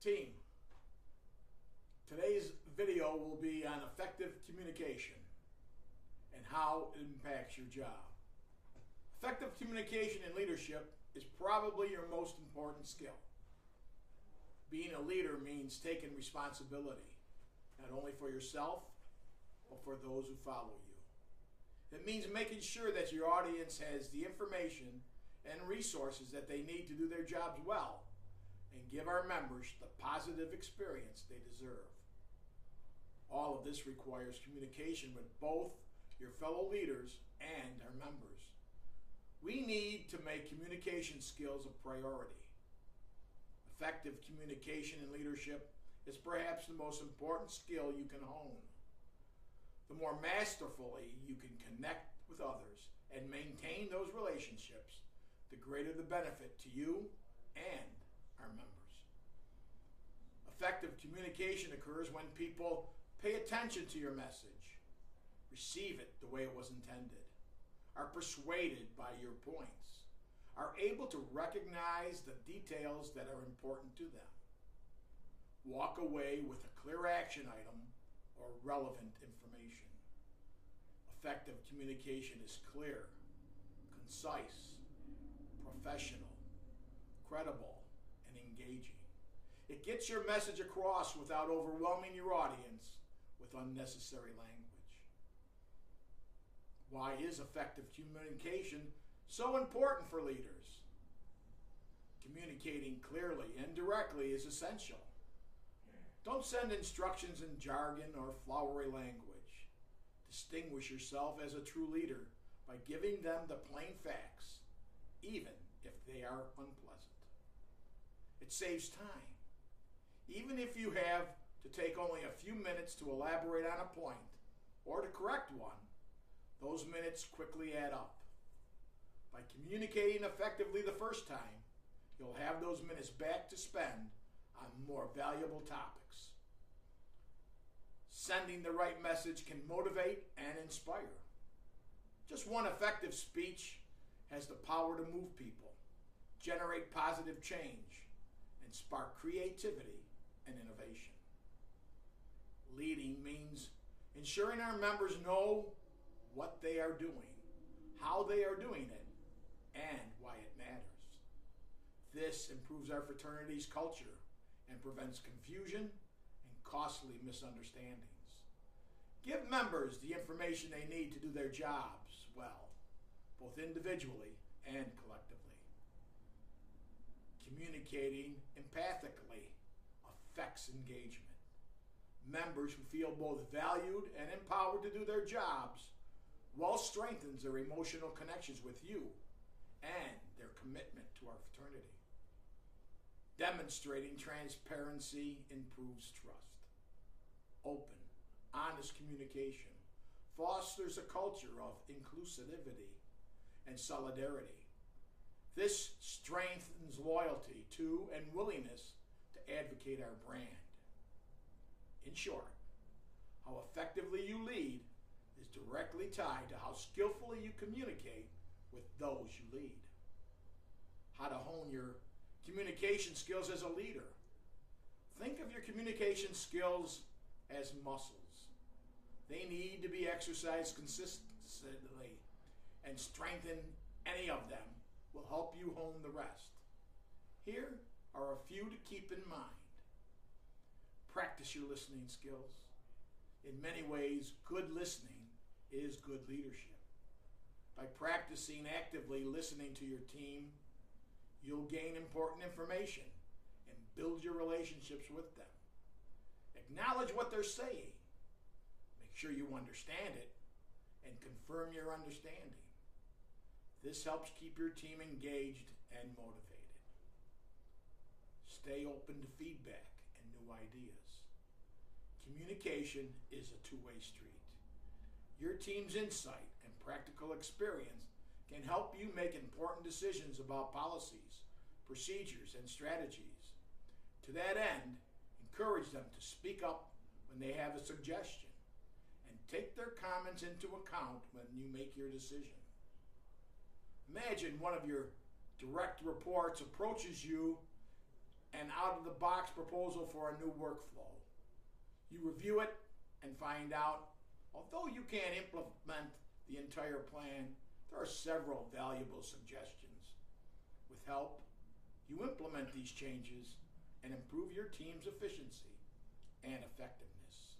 Team, today's video will be on effective communication and how it impacts your job. Effective communication in leadership is probably your most important skill. Being a leader means taking responsibility, not only for yourself, but for those who follow you. It means making sure that your audience has the information and resources that they need to do their jobs well and give our members the positive experience they deserve. All of this requires communication with both your fellow leaders and our members. We need to make communication skills a priority. Effective communication in leadership is perhaps the most important skill you can hone. The more masterfully you can connect with others and maintain those relationships, the greater the benefit to you and our members. Effective communication occurs when people pay attention to your message, receive it the way it was intended, are persuaded by your points, are able to recognize the details that are important to them, walk away with a clear action item or relevant information. Effective communication is clear, concise, professional, credible, and engaging. It gets your message across without overwhelming your audience with unnecessary language. Why is effective communication so important for leaders? Communicating clearly and directly is essential. Don't send instructions in jargon or flowery language. Distinguish yourself as a true leader by giving them the plain facts, even if they are unpleasant. It saves time. Even if you have to take only a few minutes to elaborate on a point or to correct one, those minutes quickly add up. By communicating effectively the first time, you'll have those minutes back to spend on more valuable topics. Sending the right message can motivate and inspire. Just one effective speech has the power to move people, generate positive change, and spark creativity and innovation. Leading means ensuring our members know what they are doing, how they are doing it, and why it matters. This improves our fraternity's culture and prevents confusion and costly misunderstandings. Give members the information they need to do their jobs well, both individually and collectively. Communicating empathically affects engagement. Members who feel both valued and empowered to do their jobs well strengthens their emotional connections with you and their commitment to our fraternity. Demonstrating transparency improves trust. Open, honest communication fosters a culture of inclusivity and solidarity. This strengthens loyalty to and willingness to advocate our brand. In short, how effectively you lead is directly tied to how skillfully you communicate with those you lead. How to hone your communication skills as a leader. Think of your communication skills as muscles. They need to be exercised consistently, and strengthen any of them will help you hone the rest. Here are a few to keep in mind. Practice your listening skills. In many ways, good listening is good leadership. By practicing actively listening to your team, you'll gain important information and build your relationships with them. Acknowledge what they're saying. Make sure you understand it and confirm your understanding. This helps keep your team engaged and motivated. Stay open to feedback and new ideas. Communication is a two-way street. Your team's insight and practical experience can help you make important decisions about policies, procedures, and strategies. To that end, encourage them to speak up when they have a suggestion and take their comments into account when you make your decision. Imagine one of your direct reports approaches you an out-of-the-box proposal for a new workflow. You review it and find out, although you can't implement the entire plan, there are several valuable suggestions. With help, you implement these changes and improve your team's efficiency and effectiveness.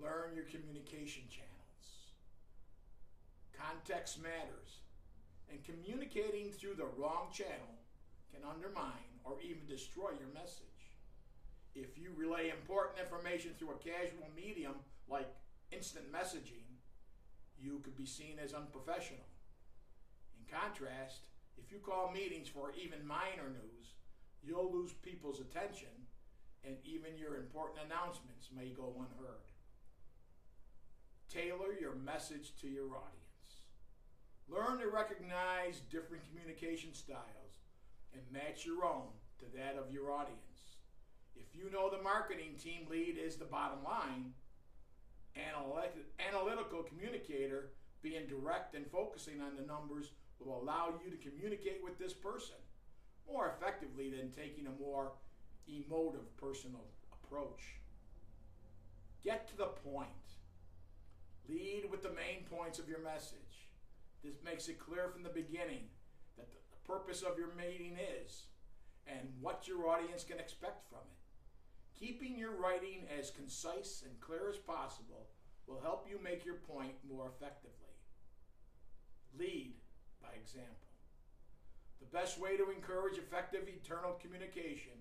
Learn your communication channels. Context matters, and communicating through the wrong channel can undermine or even destroy your message. If you relay important information through a casual medium like instant messaging, you could be seen as unprofessional. In contrast, if you call meetings for even minor news, you'll lose people's attention, and even your important announcements may go unheard. Tailor your message to your audience. Learn to recognize different communication styles and match your own to that of your audience. If you know the marketing team lead is the bottom line, analytical communicator being direct and focusing on the numbers will allow you to communicate with this person more effectively than taking a more emotive personal approach. Get to the point. Lead with the main points of your message. This makes it clear from the beginning that the purpose of your meeting is and what your audience can expect from it. Keeping your writing as concise and clear as possible will help you make your point more effectively. Lead by example. The best way to encourage effective internal communication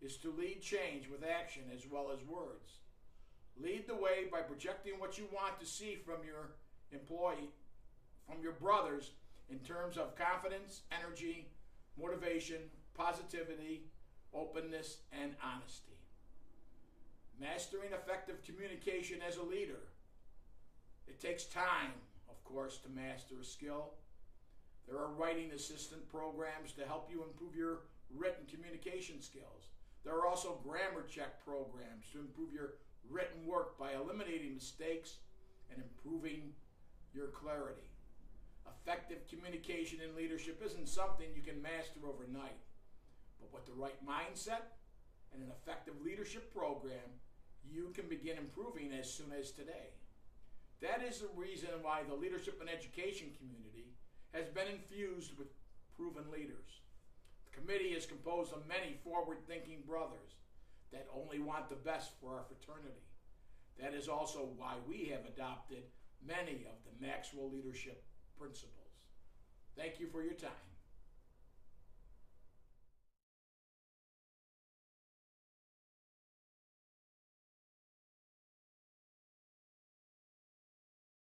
is to lead change with action as well as words. Lead the way by projecting what you want to see from your brothers in terms of confidence, energy, motivation, positivity, openness, and honesty. Mastering effective communication as a leader. It takes time, of course, to master a skill. There are writing assistant programs to help you improve your written communication skills. There are also grammar check programs to improve your written work by eliminating mistakes and improving your clarity. Effective communication in leadership isn't something you can master overnight, but with the right mindset and an effective leadership program, you can begin improving as soon as today. That is the reason why the leadership and education community has been infused with proven leaders. The committee is composed of many forward-thinking brothers that only want the best for our fraternity. That is also why we have adopted many of the Maxwell leadership principles. Thank you for your time.